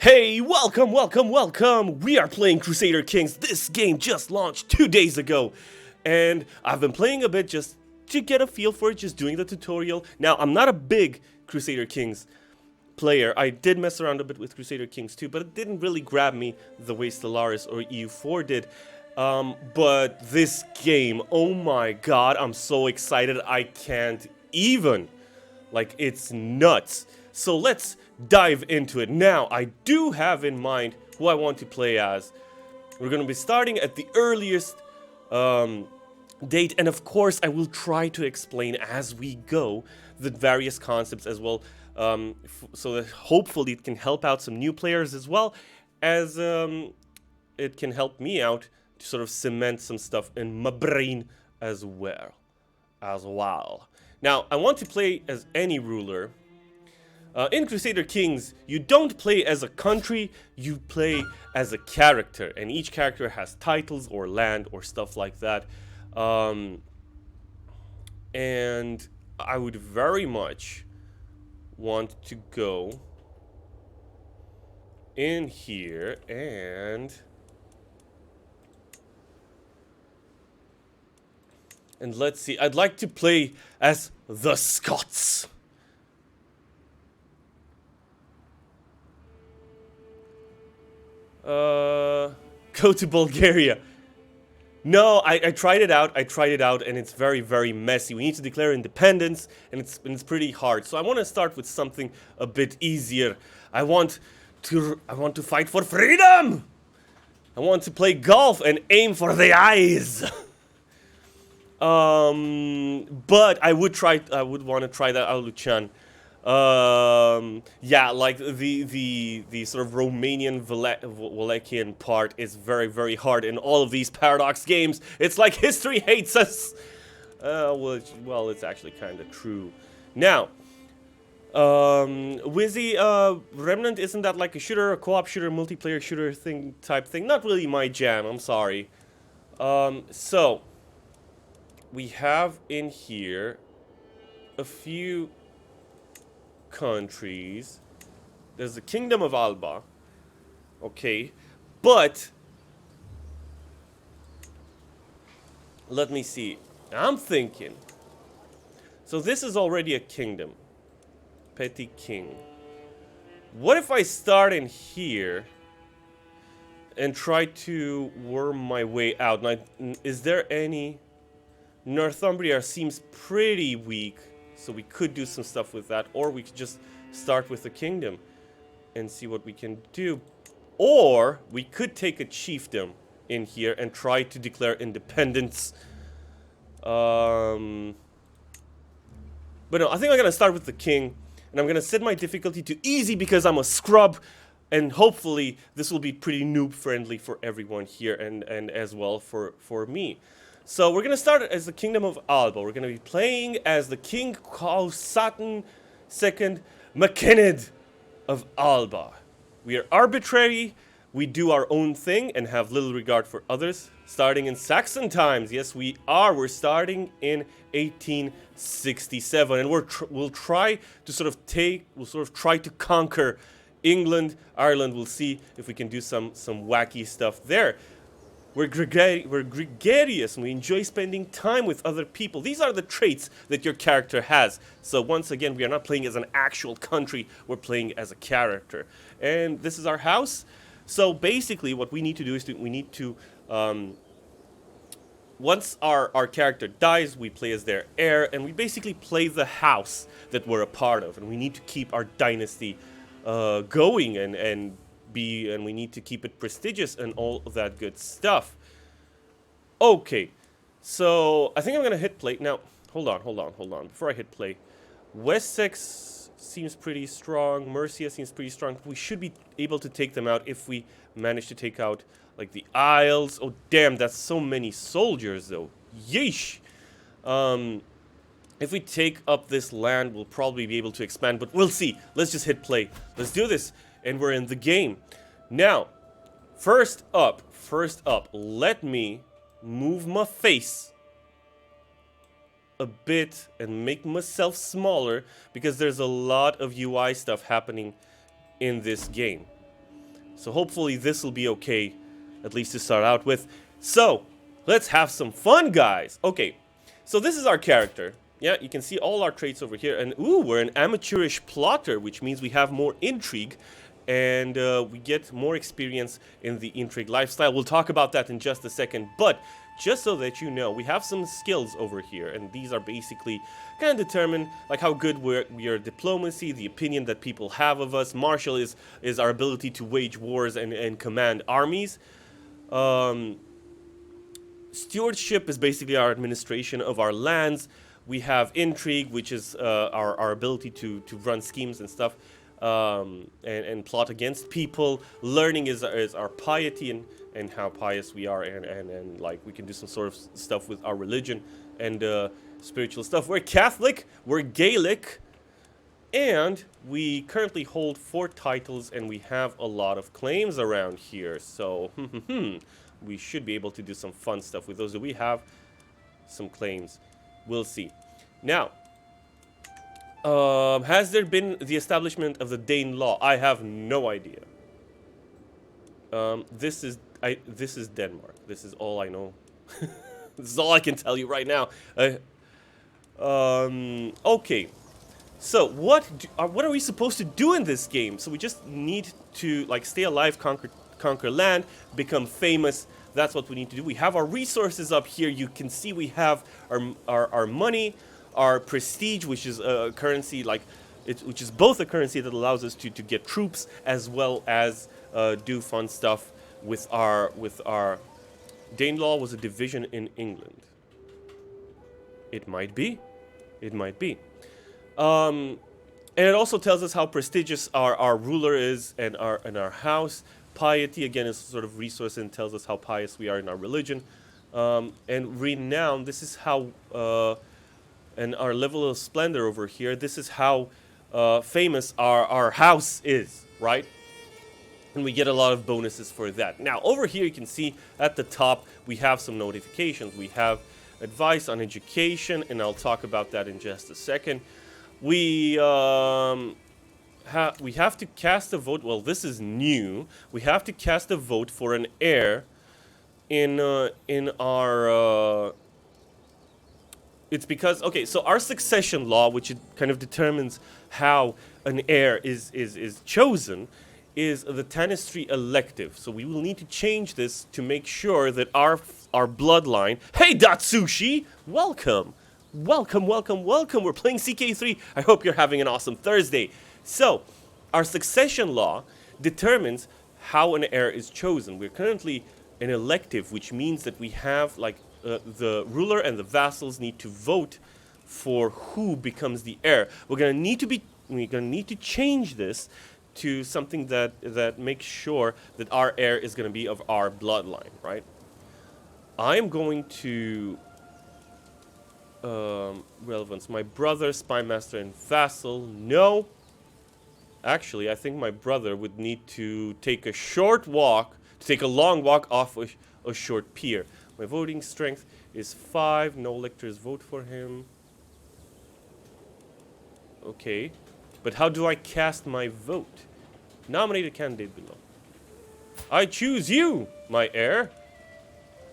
Hey, welcome, welcome, welcome! We are playing Crusader Kings. This game just launched 2 days ago. And I've been playing a bit just to get a feel for it, just doing the tutorial. Now, I'm not a big Crusader Kings player. I did mess around a bit with Crusader Kings 2, but it didn't really grab me the way Stellaris or EU4 did. But this game, oh my god, I'm so excited I can't even. Like, it's nuts. So let's dive into it. Now, I do have in mind who I want to play as. We're going to be starting at the earliest date, and of course, I will try to explain as we go the various concepts as well, so that hopefully it can help out some new players as well as it can help me out to sort of cement some stuff in my brain as well. Now, I want to play as any ruler. In Crusader Kings, you don't play as a country, you play as a character. And each character has titles or land or stuff like that. And I would very much want to go in here and let's see. I'd like to play as the Scots. Go to Bulgaria. No, I tried it out. And it's very, very messy. We need to declare independence, and it's pretty hard. So I want to start with something a bit easier. I want to fight for freedom. I want to play golf and aim for the eyes. But I would want to try that Aluchan. Yeah, like the sort of Romanian Wallachia part is very, very hard in all of these Paradox games. It's like history hates us. Well, it's actually kind of true. Now, Wizzy, Remnant, isn't that like a shooter, a co-op shooter, multiplayer shooter type thing? Not really my jam, I'm sorry. So, we have in here a few countries. There's the Kingdom of Alba. Okay. But let me see. I'm thinking. So this is already a kingdom. Petty king. What if I start in here and try to worm my way out? Now, is there any... Northumbria seems pretty weak. So we could do some stuff with that, or we could just start with the kingdom and see what we can do. Or we could take a chiefdom in here and try to declare independence. But no, I think I'm going to start with the king, and I'm going to set my difficulty to easy because I'm a scrub, and hopefully this will be pretty noob friendly for everyone here and as well for me. So we're going to start as the Kingdom of Alba. We're going to be playing as the King Causantin II MaCinaed of Alba. We are arbitrary, we do our own thing and have little regard for others. Starting in Saxon times, yes we are. We're starting in 1867 and we'll try to sort of try to conquer England, Ireland. We'll see if we can do some wacky stuff there. We're gregarious and we enjoy spending time with other people. These are the traits that your character has. So once again, we are not playing as an actual country, we're playing as a character. And this is our house. So basically what we need to do is we need to, once our character dies, we play as their heir, and we basically play the house that we're a part of. And we need to keep our dynasty going and we need to keep it prestigious and all of that good stuff. Okay, so I think I'm gonna hit play. Now, hold on. Before I hit play, Wessex seems pretty strong. Mercia seems pretty strong. We should be able to take them out if we manage to take out, like, the Isles. Oh, damn, that's so many soldiers, though. Yeesh. If we take up this land, we'll probably be able to expand, but we'll see. Let's just hit play. Let's do this. And we're in the game. Now, first up, let me move my face a bit and make myself smaller because there's a lot of UI stuff happening in this game. So hopefully this will be okay, at least to start out with. So, let's have some fun, guys. Okay, so this is our character. Yeah, you can see all our traits over here. And ooh, we're an amateurish plotter, which means we have more intrigue. And we get more experience in the intrigue lifestyle. We'll talk about that in just a second. But just so that you know, we have some skills over here. And these are basically kind of determine like how good we are at diplomacy, the opinion that people have of us. Martial is our ability to wage wars and command armies. Stewardship is basically our administration of our lands. We have intrigue, which is our ability to run schemes and stuff. And plot against people. Learning is our piety and how pious we are, and like we can do some sort of stuff with our religion and spiritual stuff. We're Catholic, we're Gaelic, and we currently hold 4 titles, and we have a lot of claims around here. So we should be able to do some fun stuff with those. Do we have some claims? We'll see. Now, has there been the establishment of the Dane law? I have no idea. This is Denmark. This is all I know. This is all I can tell you right now. Okay. So what are we supposed to do in this game? So we just need to like stay alive, conquer land, become famous. That's what we need to do. We have our resources up here. You can see we have our money, our prestige, which is a currency which is both a currency that allows us to get troops as well as do fun stuff with our Danelaw was a division in England. It might be. And it also tells us how prestigious our ruler is and our house. Piety again is sort of resource and tells us how pious we are in our religion. And renown, this is how and our level of splendor over here, this is how famous our house is, right? And we get a lot of bonuses for that. Now, over here you can see at the top we have some notifications. We have advice on education, and I'll talk about that in just a second. We have to cast a vote. Well, this is new. We have to cast a vote for an heir in our... it's because, okay, so our succession law, which it kind of determines how an heir is chosen, is the Tanistry elective. So we will need to change this to make sure that our bloodline... Hey, Datsushi! Welcome! Welcome. We're playing CK3. I hope you're having an awesome Thursday. So, our succession law determines how an heir is chosen. We're currently an elective, which means that we have, like, the ruler and the vassals need to vote for who becomes the heir. We're gonna need to change this to something that makes sure that our heir is gonna be of our bloodline, right? I'm going to relevance. My brother, spymaster, and vassal. No. Actually, I think my brother would need to take a long walk off a short pier. My voting strength is 5. No electors vote for him. Okay. But how do I cast my vote? Nominate a candidate below. I choose you, my heir.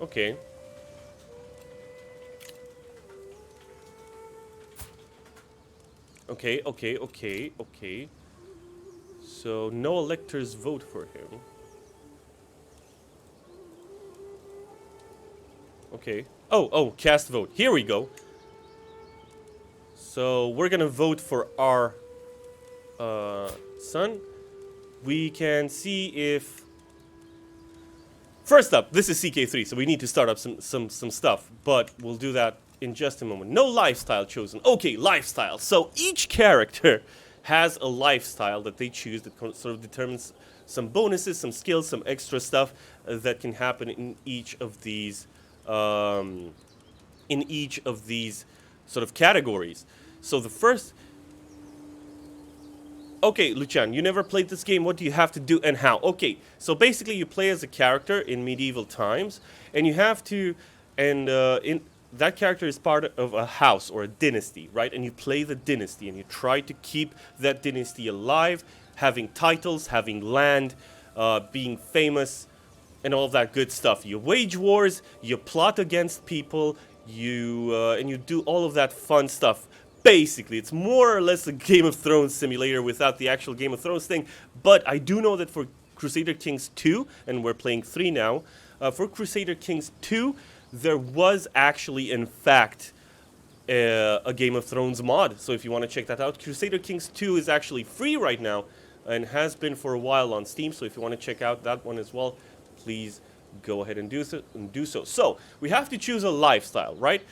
Okay. Okay. So, no electors vote for him. Okay. Oh, cast vote. Here we go. So, we're gonna vote for our son. We can see if... First up, this is CK3, so we need to start up some stuff. But we'll do that in just a moment. No lifestyle chosen. Okay, lifestyle. So each character has a lifestyle that they choose that sort of determines some bonuses, some skills, some extra stuff that can happen in each of these sort of categories. So the first... Okay, Luchan, you never played this game. What do you have to do and how? Okay, so basically you play as a character in medieval times, and you have to... that character is part of a house or a dynasty, right? And you play the dynasty, and you try to keep that dynasty alive, having titles, having land, being famous, and all that good stuff. You wage wars, you plot against people, and you do all of that fun stuff. Basically, it's more or less a Game of Thrones simulator without the actual Game of Thrones thing. But I do know that for Crusader Kings 2, and we're playing 3 now, for Crusader Kings 2, there was actually, in fact, a Game of Thrones mod. So if you want to check that out, Crusader Kings 2 is actually free right now and has been for a while on Steam. So if you want to check out that one as well, please go ahead and do so. So we have to choose a lifestyle, right?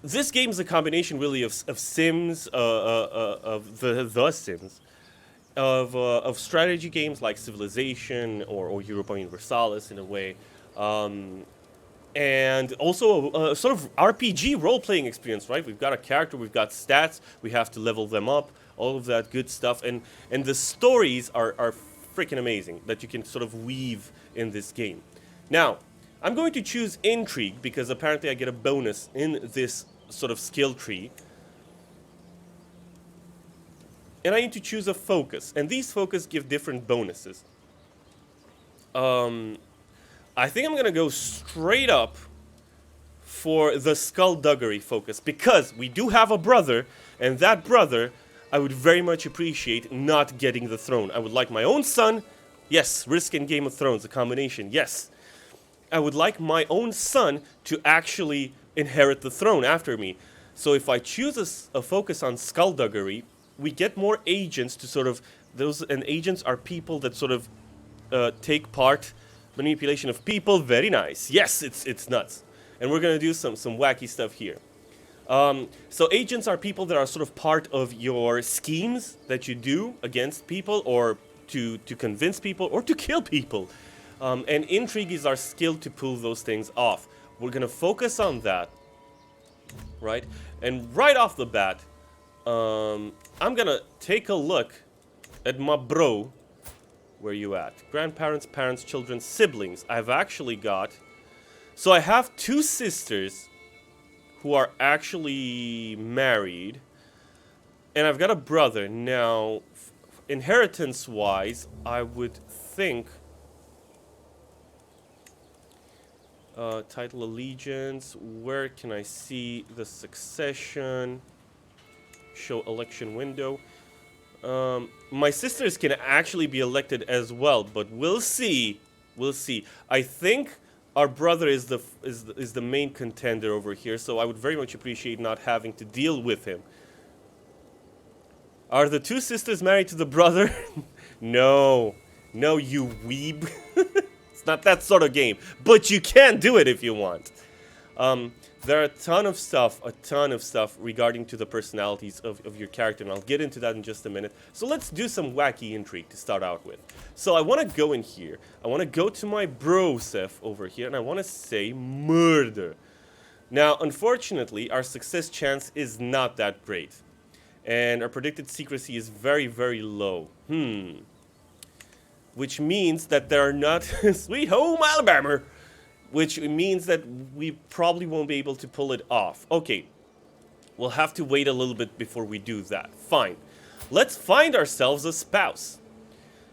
This game is a combination really of Sims, of the Sims, of strategy games like Civilization or Europa Universalis in a way, and also a sort of RPG role-playing experience, right? We've got a character, we've got stats, we have to level them up, all of that good stuff, and the stories are freaking amazing that you can sort of weave in this game. Now, I'm going to choose intrigue because apparently I get a bonus in this sort of skill tree. And I need to choose a focus, and these focus give different bonuses. I think I'm gonna go straight up for the skullduggery focus because we do have a brother, and that brother I would very much appreciate not getting the throne. I would like my own son. Yes, Risk and Game of Thrones, a combination. Yes. I would like my own son to actually inherit the throne after me. So if I choose a focus on skullduggery, we get more agents to sort of... And agents are people that sort of take part, manipulation of people. Very nice. Yes, it's nuts. And we're going to do some wacky stuff here. So agents are people that are sort of part of your schemes that you do against people or to convince people or to kill people. And intrigue is our skill to pull those things off. We're going to focus on that, right? And right off the bat, I'm going to take a look at my bro. Where you at? Grandparents, parents, children, siblings. I've actually got... So I have 2 sisters who are actually married, and I've got a brother. Now, inheritance-wise, I would think title allegiance, where can I see the succession, show election window. My sisters can actually be elected as well, but we'll see. I think our brother is the main contender over here, so I would very much appreciate not having to deal with him. Are the 2 sisters married to the brother? No, you weeb. It's not that sort of game, but you can do it if you want. There are a ton of stuff regarding to the personalities of your character, and I'll get into that in just a minute. So let's do some wacky intrigue to start out with. So I want to go in here. I want to go to my brosef over here, and I want to say murder. Now, unfortunately, our success chance is not that great. And our predicted secrecy is very, very low. Which means that there are not... Sweet home Alabama! Which means that we probably won't be able to pull it off. Okay, we'll have to wait a little bit before we do that. Fine. Let's find ourselves a spouse.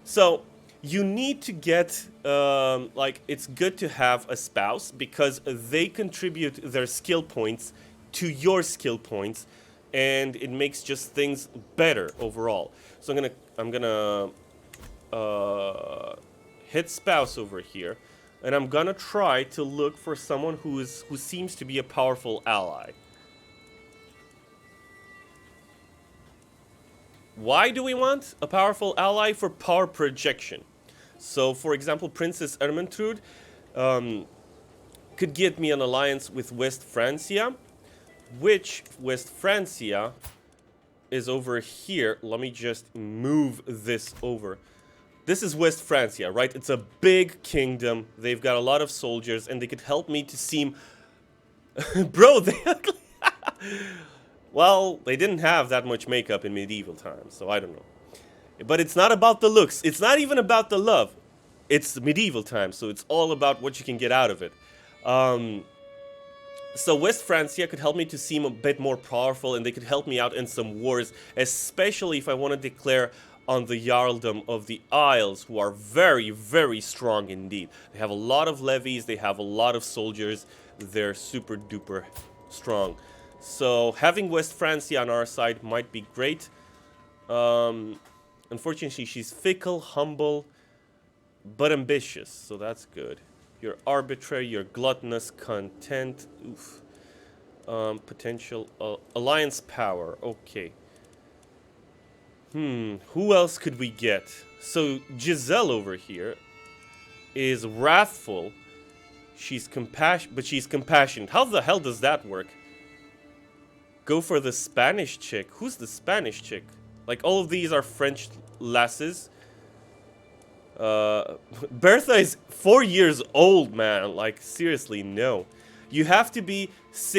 So, you need to get, it's good to have a spouse because they contribute their skill points to your skill points, and it makes just things better overall. So I'm gonna hit spouse over here. And I'm gonna try to look for someone who seems to be a powerful ally. Why do we want a powerful ally? For power projection. So, for example, Princess Ermentrude could get me an alliance with West Francia, which West Francia is over here. Let me just move this over. This is West Francia, right? It's a big kingdom. They've got a lot of soldiers, and they could help me to seem... Bro, they... Well, they didn't have that much makeup in medieval times, so I don't know. But it's not about the looks. It's not even about the love. It's medieval times, so it's all about what you can get out of it. So West Francia could help me to seem a bit more powerful, and they could help me out in some wars, especially if I want to declare on the Jarldom of the Isles, who are very, very strong indeed. They have a lot of levies, they have a lot of soldiers, they're super duper strong. So having West Francia on our side might be great. Unfortunately, she's fickle, humble, but ambitious, so that's good. You're arbitrary, you're gluttonous, content, oof. Potential alliance power, okay. Who else could we get? So Giselle over here is wrathful. She's but she's compassionate. How the hell does that work? Go for the Spanish chick. Who's the Spanish chick? Like, all of these are French lasses. Bertha is 4 years old, man. Like, seriously, no. You have to be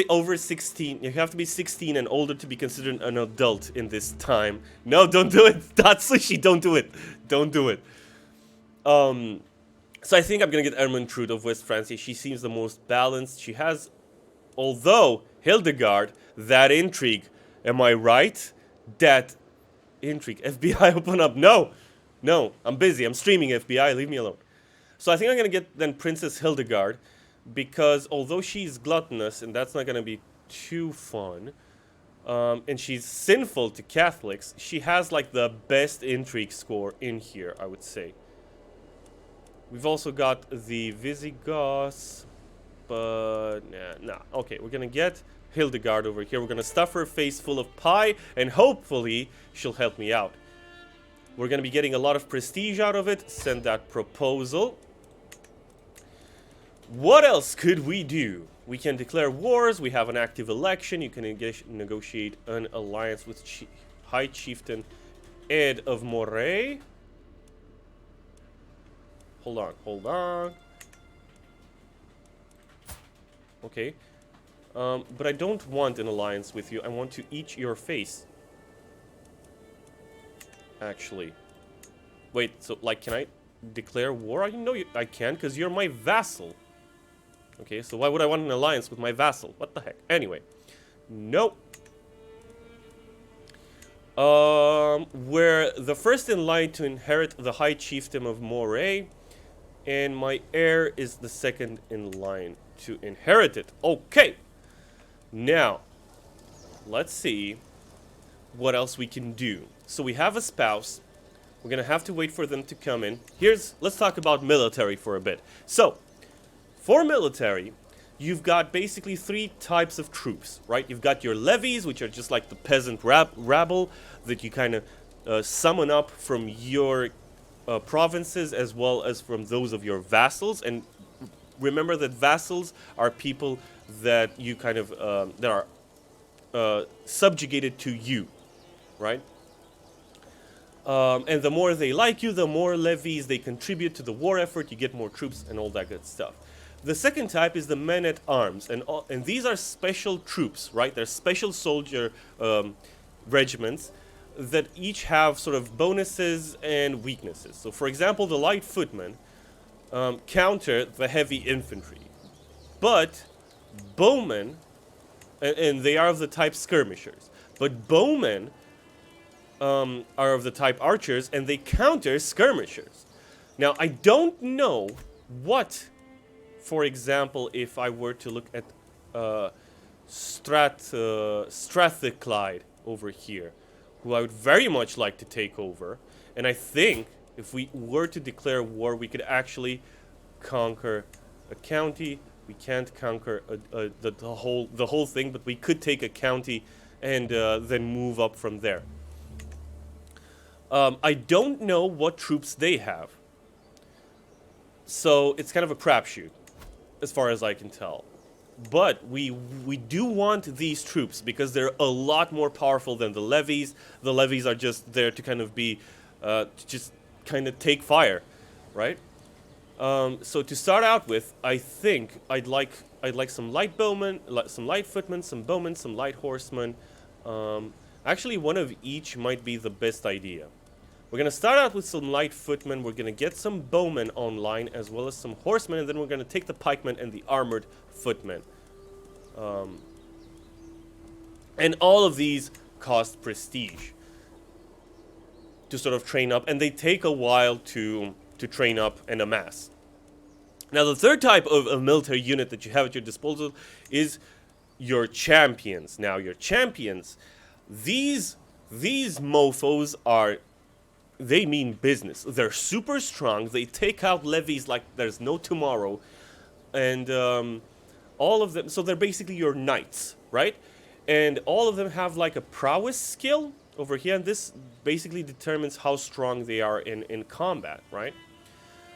over 16. You have to be 16 and older to be considered an adult in this time. No, don't do it. Tatsushi, don't do it. Don't do it. So I think I'm gonna get Ermentrude of West Francia. She seems the most balanced. She has, although Hildegard, that intrigue. Am I right? That intrigue. FBI, open up. No. No, I'm busy. I'm streaming, FBI. Leave me alone. So I think I'm gonna get then Princess Hildegard, because although she's gluttonous, and that's not going to be too fun, and she's sinful to Catholics, she has like the best intrigue score in here, I would say. We've also got the Visigoths, but nah. Okay, we're going to get Hildegard over here. We're going to stuff her face full of pie, and hopefully she'll help me out. We're going to be getting a lot of prestige out of it. Send that proposal. What else could we do? We can declare wars. We have an active election. You can negotiate an alliance with High Chieftain Ed of Moray. Hold on. Okay. But I don't want an alliance with you. I want to eat your face. Actually. Wait, so, like, can I declare war? I know I can, because you're my vassal. Okay, so why would I want an alliance with my vassal? What the heck? Anyway. Nope. We're the first in line to inherit the High Chiefdom of Moray. And my heir is the second in line to inherit it. Okay. Now, let's see what else we can do. So we have a spouse. We're going to have to wait for them to come in. Let's talk about military for a bit. So, for military, you've got basically 3 types of troops, right? You've got your levies, which are just like the peasant rabble that you kind of summon up from your provinces as well as from those of your vassals. And remember that vassals are people that you kind of, that are subjugated to you, right? And the more they like you, the more levies they contribute to the war effort, you get more troops and all that good stuff. The second type is the men-at-arms, and these are special troops, right? They're special soldier regiments that each have sort of bonuses and weaknesses. So, for example, the light footmen counter the heavy infantry, but bowmen, and they are of the type skirmishers, but bowmen are of the type archers, and they counter skirmishers. Now, I don't know what, for example, if I were to look at Strathclyde over here, who I would very much like to take over, and I think if we were to declare war, we could actually conquer a county. We can't conquer the whole thing, but we could take a county and then move up from there. I don't know what troops they have, so it's kind of a crapshoot, as far as I can tell. But we do want these troops because they're a lot more powerful than the levies. The levies are just there to kind of be, just kind of take fire, right? So to start out with, I think I'd like some light bowmen, some light footmen, some bowmen, some light horsemen. Actually, one of each might be the best idea. We're going to start out with some light footmen, we're going to get some bowmen online, as well as some horsemen, and then we're going to take the pikemen and the armored footmen. And all of these cost prestige. sort of train up, and they take a while to train up and amass. Now, the third type of a military unit that you have at your disposal is your champions. Now, your champions, these mofos are, they mean business. They're super strong. They take out levies like there's no tomorrow. And all of them, so they're basically your knights, right? And all of them have like a prowess skill over here. And this basically determines how strong they are in combat, right?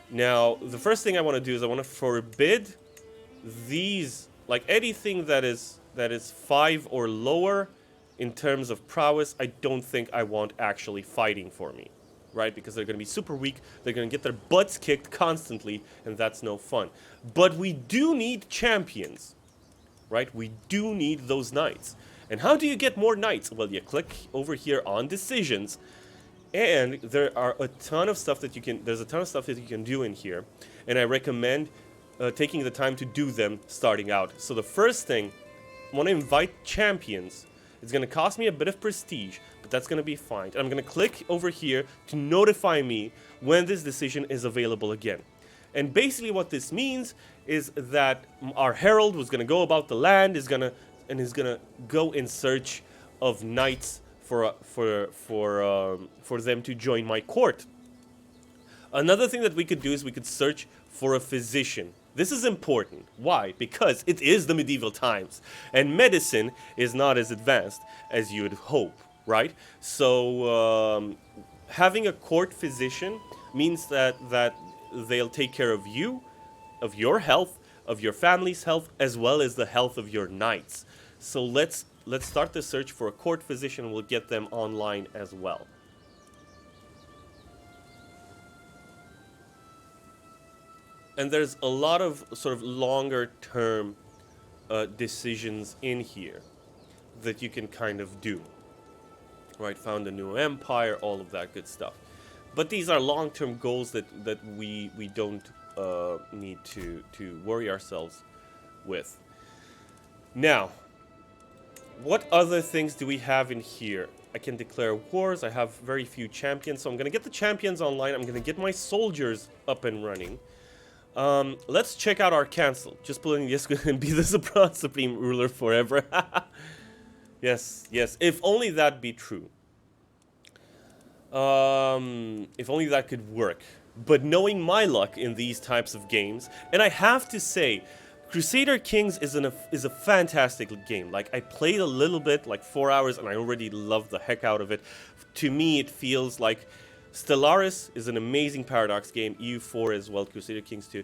Now, the first thing I want to do is I want to forbid these, like anything that is 5 or lower in terms of prowess, I don't think I want actually fighting for me, right? Because they're going to be super weak, they're going to get their butts kicked constantly, and that's no fun. But we do need champions, right? We do need those knights. And how do you get more knights? Well, you click over here on decisions, and there are a ton of stuff that you can, there's a ton of stuff that you can do in here, and I recommend taking the time to do them starting out. So the first thing, I want to invite champions. It's going to cost me a bit of prestige, but that's going to be fine. And I'm going to click over here to notify me when this decision is available again. And basically what this means is that our herald was going to go about the land, is going to go in search of knights for them to join my court. Another thing that we could do is we could search for a physician. This is important. Why? Because it is the medieval times, and medicine is not as advanced as you would hope, right? So having a court physician means that they'll take care of you, of your health, of your family's health, as well as the health of your knights. So let's start the search for a court physician. We'll get them online as well. And there's a lot of sort of longer term decisions in here that you can kind of do. Right, found a new empire, all of that good stuff. But these are long-term goals that we don't need to worry ourselves with. Now, what other things do we have in here? I can declare wars. I have very few champions, so I'm going to get the champions online. I'm going to get my soldiers up and running. Let's check out our council. Just pulling this and be the supreme ruler forever. Yes, yes. If only that be true. If only that could work. But knowing my luck in these types of games, and I have to say, Crusader Kings is a fantastic game. Like, I played a little bit, like 4 hours, and I already loved the heck out of it. To me, it feels like Stellaris is an amazing Paradox game, EU4 as well, Crusader Kings II.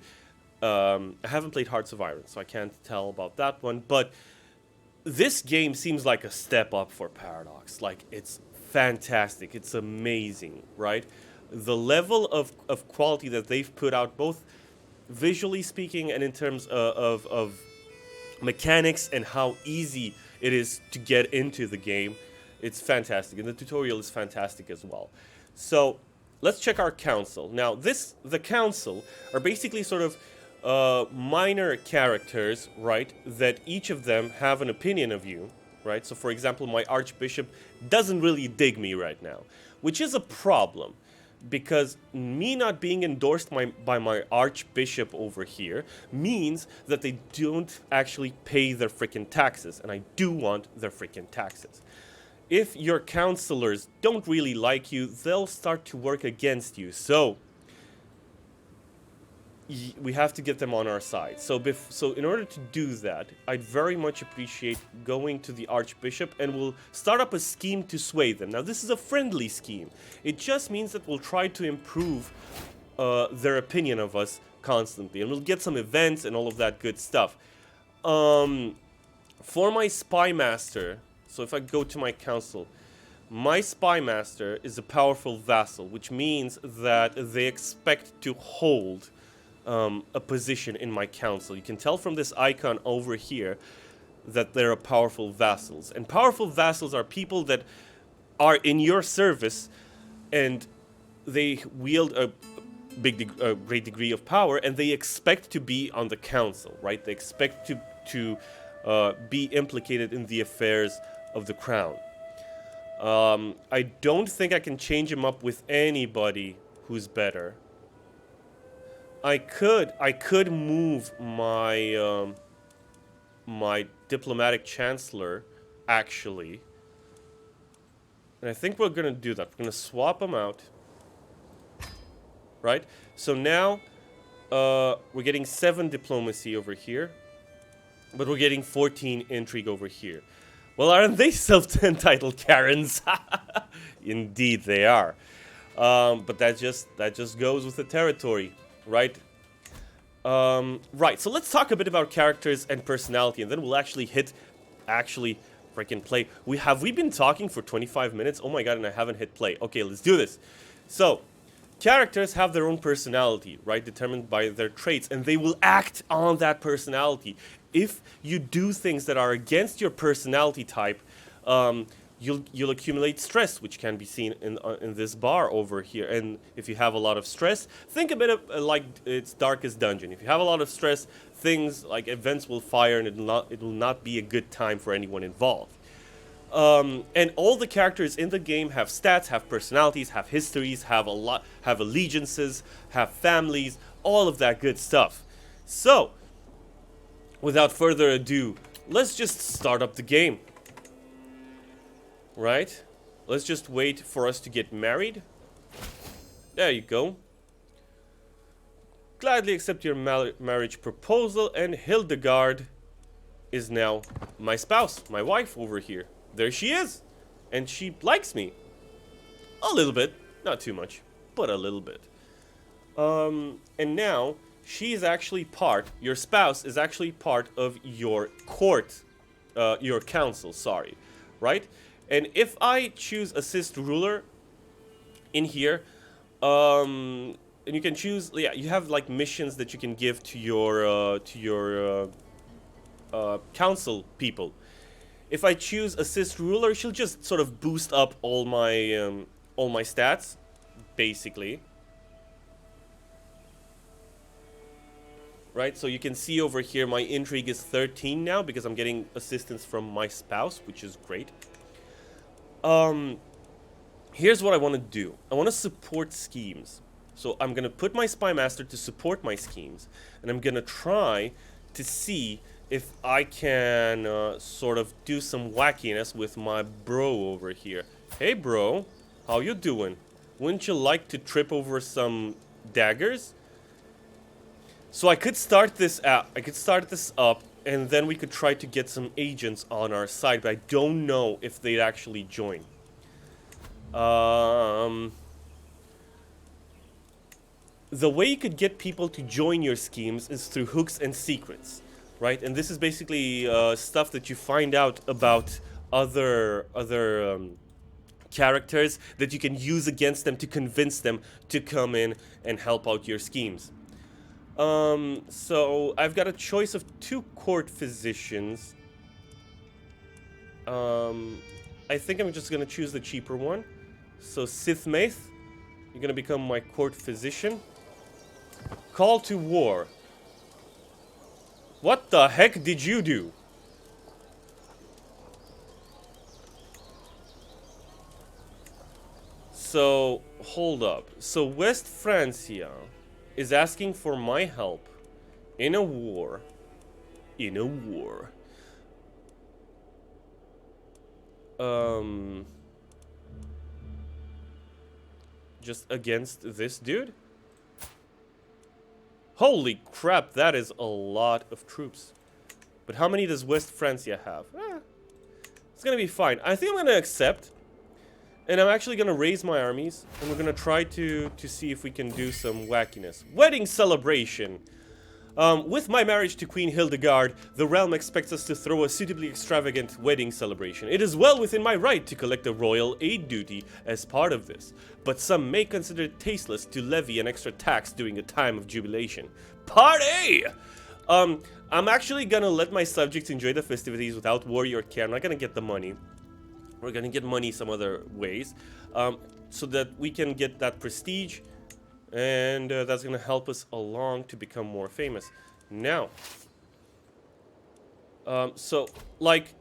I haven't played Hearts of Iron, so I can't tell about that one, but this game seems like a step up for Paradox. Like, it's fantastic, it's amazing, right? The level of quality that they've put out, both visually speaking and in terms of mechanics and how easy it is to get into the game, it's fantastic, and the tutorial is fantastic as well. So let's check our council. Now, the council are basically sort of minor characters, right, that each of them have an opinion of you, right? So, for example, my archbishop doesn't really dig me right now, which is a problem, because me not being endorsed by my archbishop over here means that they don't actually pay their freaking taxes, and I do want their freaking taxes. If your counselors don't really like you, they'll start to work against you. So we have to get them on our side. So in order to do that, I'd very much appreciate going to the Archbishop, and we'll start up a scheme to sway them. Now, this is a friendly scheme. It just means that we'll try to improve their opinion of us constantly, and we'll get some events and all of that good stuff. For my spy master, so if I go to my council, my spy master is a powerful vassal, which means that they expect to hold a position in my council. You can tell from this icon over here that they're powerful vassals. And powerful vassals are people that are in your service, and they wield a great degree of power, and they expect to be on the council, right? They expect to be implicated in the affairs of the crown. I don't think I can change him up with anybody who's better. I could move my my diplomatic chancellor, actually. And I think we're gonna do that. We're gonna swap them out. Right? So now, we're getting 7 diplomacy over here. But we're getting 14 intrigue over here. Well, aren't they self-entitled Karens? Indeed they are. But that just goes with the territory, right? Right, so let's talk a bit about characters and personality, and then we'll actually freaking play. Have we been talking for 25 minutes? Oh my god, and I haven't hit play. Okay, let's do this. So, characters have their own personality, right? Determined by their traits, and they will act on that personality. If you do things that are against your personality type, you'll accumulate stress, which can be seen in this bar over here. And if you have a lot of stress, think a bit of like its Darkest Dungeon. If you have a lot of stress, things like events will fire, and it will not be a good time for anyone involved. And all the characters in the game have stats, have personalities, have histories, have allegiances, have families, all of that good stuff. So, without further ado, let's just start up the game. Right? Let's just wait for us to get married. There you go. Gladly accept your marriage proposal, and Hildegard is now my spouse, my wife over here. There she is. And she likes me. A little bit. Not too much, but a little bit. And now, she is actually your spouse is actually part of your court, your council, sorry, right? And if I choose assist ruler in here, and you can choose, yeah, you have like missions that you can give to your council people. If I choose assist ruler, she'll just sort of boost up all my stats, basically. Right, so you can see over here my intrigue is 13 now because I'm getting assistance from my spouse, which is great. Here's what I want to do. I want to support schemes. So I'm going to put my spy master to support my schemes, and I'm going to try to see if I can sort of do some wackiness with my bro over here. Hey bro, how you doing? Wouldn't you like to trip over some daggers? So I could start this out. I could start this up, and then we could try to get some agents on our side, but I don't know if they'd actually join. The way you could get people to join your schemes is through hooks and secrets, right? And this is basically stuff that you find out about other characters that you can use against them to convince them to come in and help out your schemes. So I've got a choice of 2 court physicians. I think I'm just gonna choose the cheaper one. So Sithmaith, you're gonna become my court physician. Call to war. What the heck did you do? So, hold up. So West Francia is asking for my help in a war. Just against this dude? Holy crap, that is a lot of troops. But how many does West Francia have? It's gonna be fine. I think I'm gonna accept. And I'm actually gonna raise my armies, and we're gonna try to see if we can do some wackiness. Wedding celebration! With my marriage to Queen Hildegard, the realm expects us to throw a suitably extravagant wedding celebration. It is well within my right to collect a royal aid duty as part of this, but some may consider it tasteless to levy an extra tax during a time of jubilation. Party! I'm actually gonna let my subjects enjoy the festivities without worry or care. I'm not gonna get the money. We're gonna get money some other ways, so that we can get that prestige, and that's gonna help us along to become more famous. Now, so like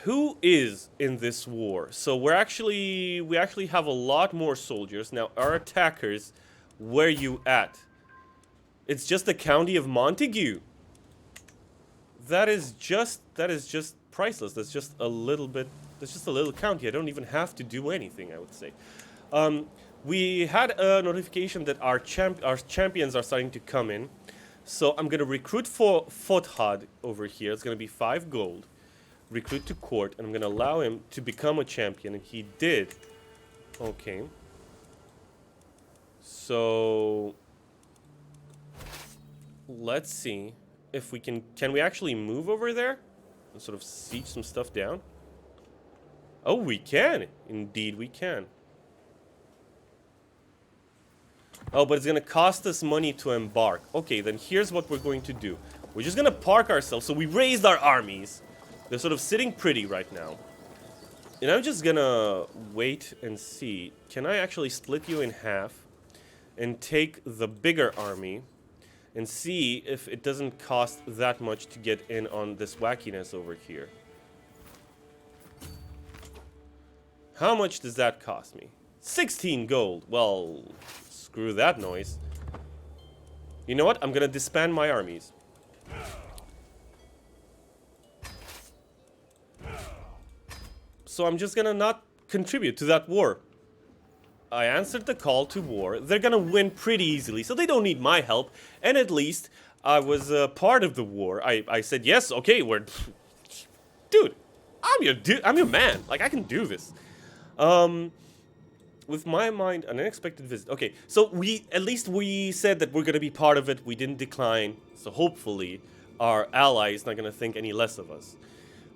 who is in this war? So we actually have a lot more soldiers. Now, our attackers, where you at? It's just the county of Montague. That is just priceless. That's just a little county. I don't even have to do anything, I would say. We had a notification that our champions are starting to come in. So I'm gonna recruit for Fothad over here. It's gonna be 5 gold. Recruit to court, and I'm gonna allow him to become a champion, and he did. Okay. So let's see if we can we actually move over there and sort of siege some stuff down? Oh, we can. Indeed, we can. Oh, but it's gonna cost us money to embark. Okay, then here's what we're going to do. We're just gonna park ourselves. So we raised our armies. They're sort of sitting pretty right now. And I'm just gonna wait and see. Can I actually split you in half and take the bigger army and see if it doesn't cost that much to get in on this wackiness over here? How much does that cost me? 16 gold. Well, screw that noise. You know what? I'm gonna disband my armies. So I'm just gonna not contribute to that war. I answered the call to war. They're gonna win pretty easily, so they don't need my help. And at least I was part of the war. I said yes. Okay, dude. I'm your man. Like, I can do this. With my mind, an unexpected visit. Okay, so at least we said that we're gonna be part of it. We didn't decline. So hopefully our ally is not gonna think any less of us.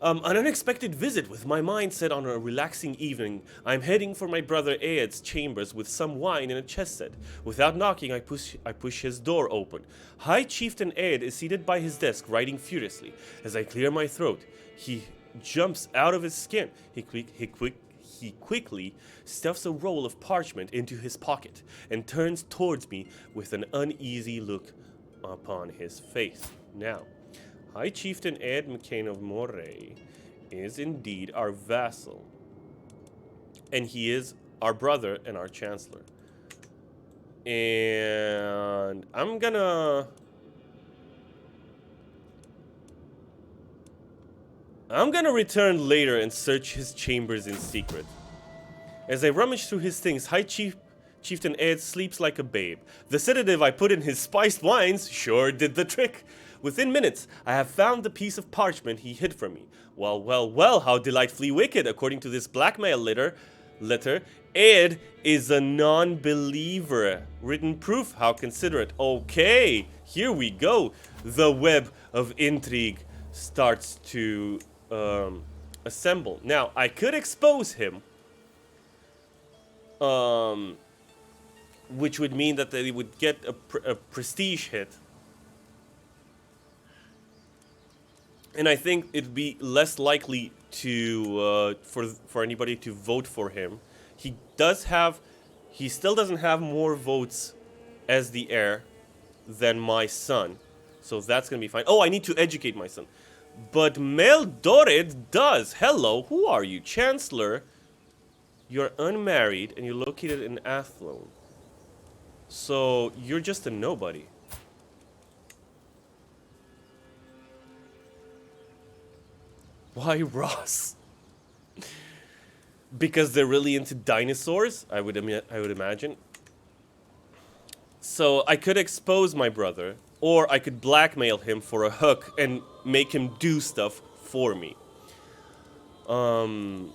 An unexpected visit with my mind set on a relaxing evening. I'm heading for my brother Aed's chambers with some wine and a chess set. Without knocking, I push his door open. High Chieftain Aed is seated by his desk, writing furiously. As I clear my throat, he jumps out of his skin. He quickly stuffs a roll of parchment into his pocket and turns towards me with an uneasy look upon his face. Now, High Chieftain Aed McCain of Moray is indeed our vassal, and he is our brother and our chancellor. And I'm gonna return later and search his chambers in secret. As I rummage through his things, Chieftain Aed sleeps like a babe. The sedative I put in his spiced wines sure did the trick. Within minutes, I have found the piece of parchment he hid from me. Well, how delightfully wicked. According to this blackmail letter, Aed is a non-believer. Written proof, how considerate. Okay, here we go. The web of intrigue starts to assemble. Now, I could expose him, which would mean that they would get a prestige hit. And I think it'd be less likely to for anybody to vote for him. He still doesn't have more votes as the heir than my son, so that's gonna be fine. Oh, I need to educate my son, but Meldored does. Hello, who are you, Chancellor? You're unmarried and you're located in Athlone, so you're just a nobody. Why Ross? Because they're really into dinosaurs, I would imagine. So I could expose my brother, or I could blackmail him for a hook and make him do stuff for me. I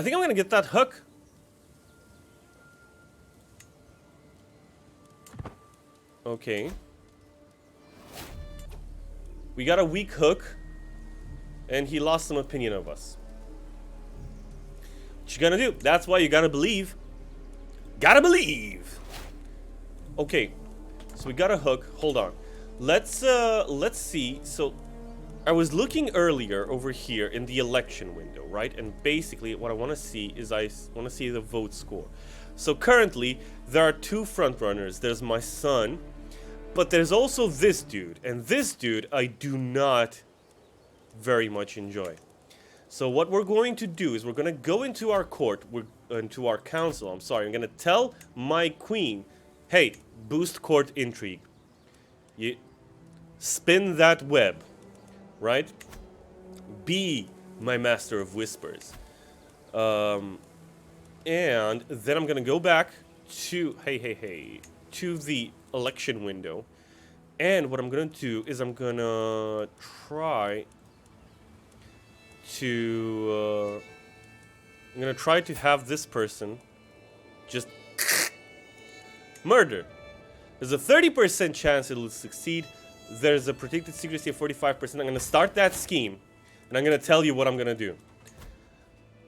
think I'm gonna get that hook. Okay. We got a weak hook, and he lost some opinion of us. What you gonna do? That's why you gotta believe. Gotta believe! Okay, so we got a hook. Hold on. Let's see. So, I was looking earlier over here in the election window, right? And basically, what I want to see is I want to see the vote score. So currently, there are 2 frontrunners. There's my son. But there's also this dude, and this dude I do not very much enjoy. So what we're going to do is we're going to go into our court, into our council, I'm sorry. I'm going to tell my queen, hey, boost court intrigue. You spin that web, right? Be my master of whispers. And then I'm going to go back to, to the election window. And what I'm going to do is I'm going to try to have this person just murder. There's a 30% chance it'll succeed. There's a predicted secrecy of 45%. I'm going to start that scheme, and I'm going to tell you what I'm going to do.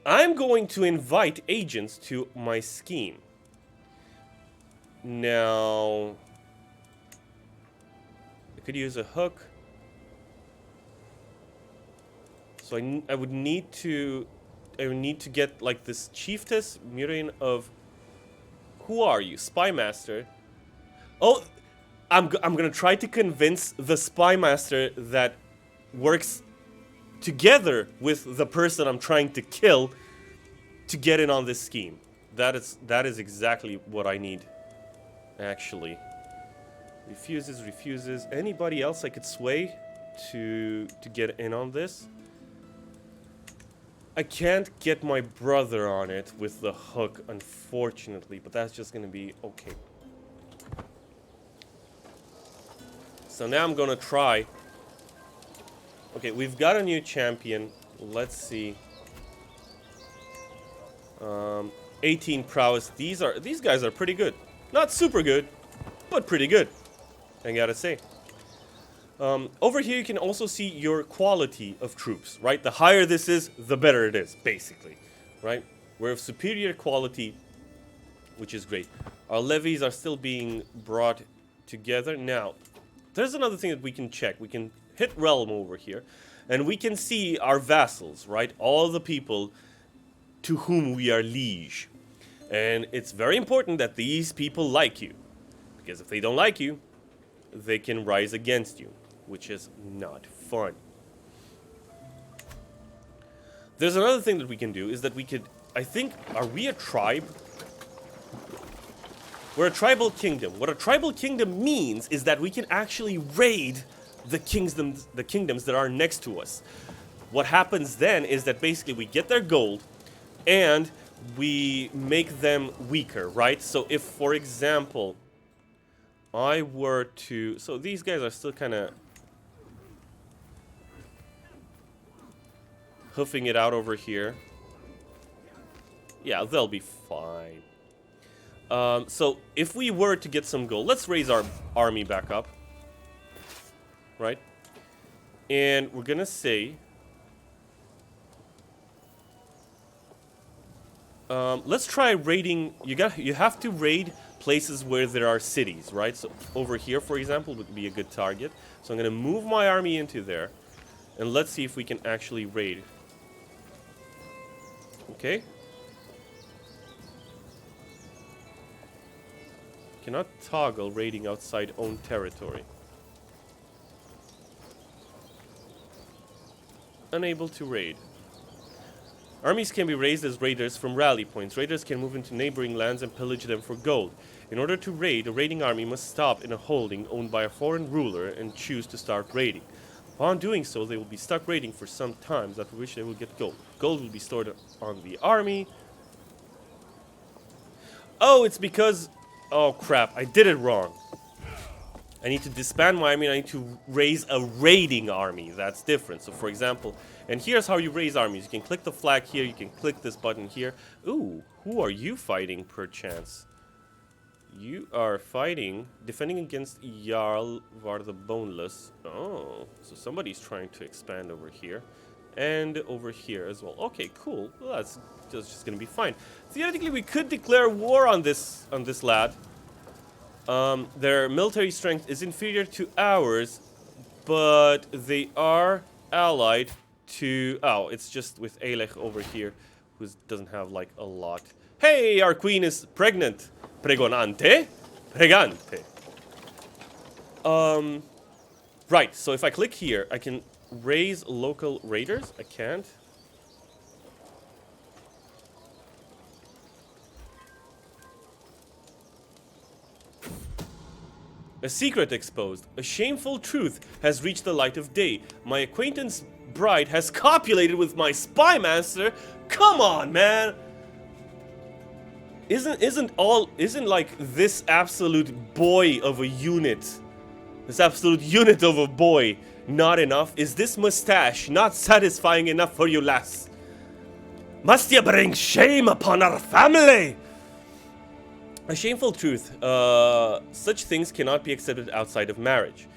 I'm going to invite agents to my scheme. Now, I could use a hook. So I would need to get like this chiefess, Mirian of, who are you? Spy master. Oh, I'm gonna try to convince the spy master that works together with the person I'm trying to kill to get in on this scheme. That is exactly what I need, actually. Refuses. Anybody else I could sway to get in on this? I can't get my brother on it with the hook, unfortunately, but that's just gonna be okay. So now I'm gonna try. Okay, we've got a new champion. Let's see. 18 prowess. These guys are pretty good. Not super good, but pretty good, I gotta say. Over here you can also see your quality of troops, right? The higher this is, the better it is, basically, right? We're of superior quality, which is great. Our levies are still being brought together. Now, there's another thing that we can check. We can hit realm over here, and we can see our vassals, right? All the people to whom we are liege. And it's very important that these people like you, because if they don't like you, they can rise against you, which is not fun. There's another thing that we can do, is that we could, I think, are we a tribe? We're a tribal kingdom. What a tribal kingdom means is that we can actually raid the kingdoms that are next to us. What happens then is that basically we get their gold and we make them weaker, right? So if, for example, I were to... So these guys are still kind of hoofing it out over here. Yeah, they'll be fine. So if we were to get some gold, let's raise our army back up. Right? And we're gonna say... let's try raiding... You have to raid places where there are cities, right? So over here, for example, would be a good target. So I'm gonna move my army into there. And let's see if we can actually raid. Okay. Cannot toggle raiding outside own territory. Unable to raid. Armies can be raised as raiders from rally points. Raiders can move into neighboring lands and pillage them for gold. In order to raid, a raiding army must stop in a holding owned by a foreign ruler and choose to start raiding. Upon doing so, they will be stuck raiding for some time, after which they will get gold. Gold will be stored on the army. Oh, it's because... Oh, crap. I did it wrong. I need to disband my army and I need to raise a raiding army. That's different. So, for example... And here's how you raise armies. You can click the flag here. You can click this button here. Ooh, who are you fighting, perchance? You are fighting... Defending against Jarl Var the Boneless. Oh, so somebody's trying to expand over here. And over here as well. Okay, cool. Well, that's just gonna be fine. Theoretically, we could declare war on this lad. Their military strength is inferior to ours, but they are allied to... Oh, it's just with Aelech over here, who doesn't have, like, a lot. Hey, our queen is pregnant. Pregonante? Pregante. Right, so if I click here, I can raise local raiders? I can't. A secret exposed. A shameful truth has reached the light of day. My acquaintance bride has copulated with my spy master. Come on, man. Isn't like this absolute boy of a unit, this absolute unit of a boy not enough? Is this mustache not satisfying enough for you, lass? Must you bring shame upon our family? A shameful truth. Such things cannot be accepted outside of marriage.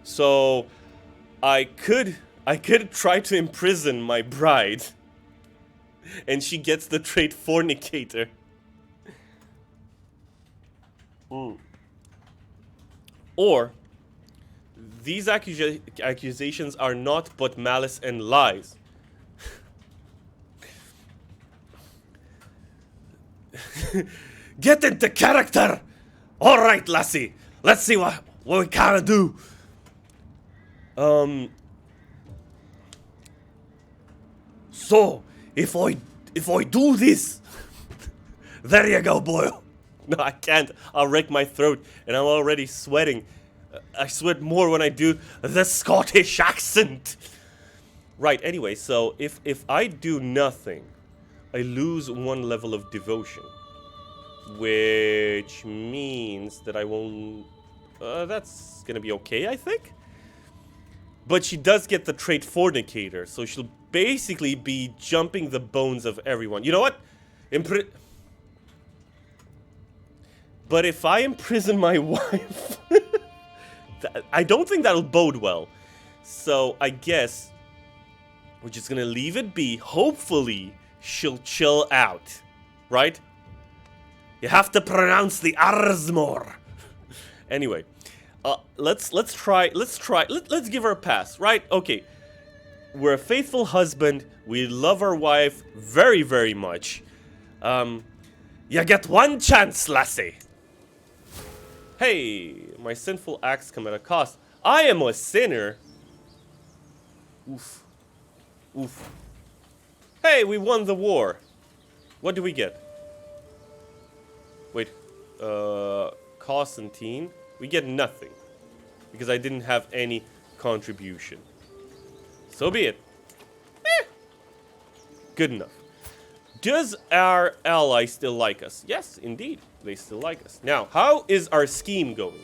So, I could try to imprison my bride, and she gets the trait fornicator. Or, these accusations are naught but malice and lies. Get into character! Alright, lassie. Let's see what we can do. So, if I do this... There you go, boy. No, I can't. I'll wreck my throat, and I'm already sweating. I sweat more when I do the Scottish accent. Right, anyway, so if I do nothing, I lose 1 level of devotion. Which means that I won't... that's gonna be okay, I think? But she does get the trait fornicator, so she'll basically be jumping the bones of everyone. You know what? But if I imprison my wife, I don't think that'll bode well. So I guess we're just gonna leave it be. Hopefully, she'll chill out, right? You have to pronounce the R's more. Anyway, let's give her a pass, right? Okay, we're a faithful husband. We love our wife very, very much. You get 1 chance, lassie. Hey, my sinful acts come at a cost. I am a sinner. Oof. Oof. Hey, we won the war. What do we get? Wait, Causantin. We get nothing. Because I didn't have any contribution. So be it. Eh. Good enough. Does our ally still like us? Yes, indeed. They still like us. Now, how is our scheme going?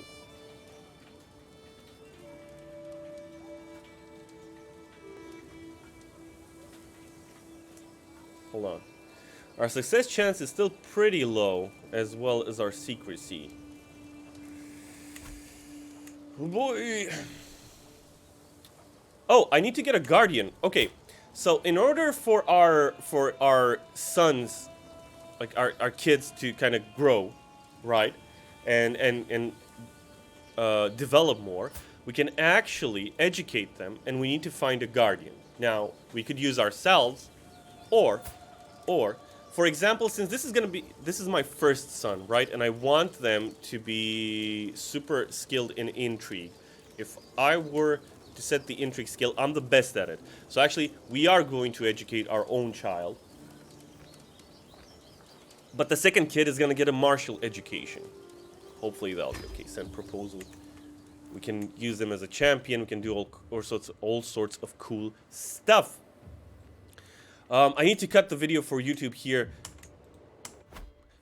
Hold on. Our success chance is still pretty low, as well as our secrecy. Oh boy. Oh, I need to get a guardian. Okay, so in order for our sons, like our kids, to kind of grow, right, and develop more, we can actually educate them, and we need to find a guardian. Now, we could use ourselves, or, for example, since this is my first son, right, and I want them to be super skilled in intrigue. If I were to set the intrigue skill, I'm the best at it. So actually, we are going to educate our own child. But the second kid is going to get a martial education. Hopefully that'll be okay. Send proposal. We can use them as a champion. We can do all sorts of cool stuff. I need to cut the video for YouTube here.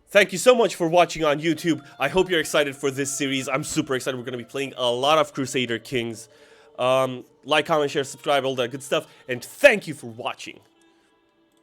Thank you so much for watching on YouTube. I hope you're excited for this series. I'm super excited. We're going to be playing a lot of Crusader Kings. Like, comment, share, subscribe, all that good stuff. And thank you for watching.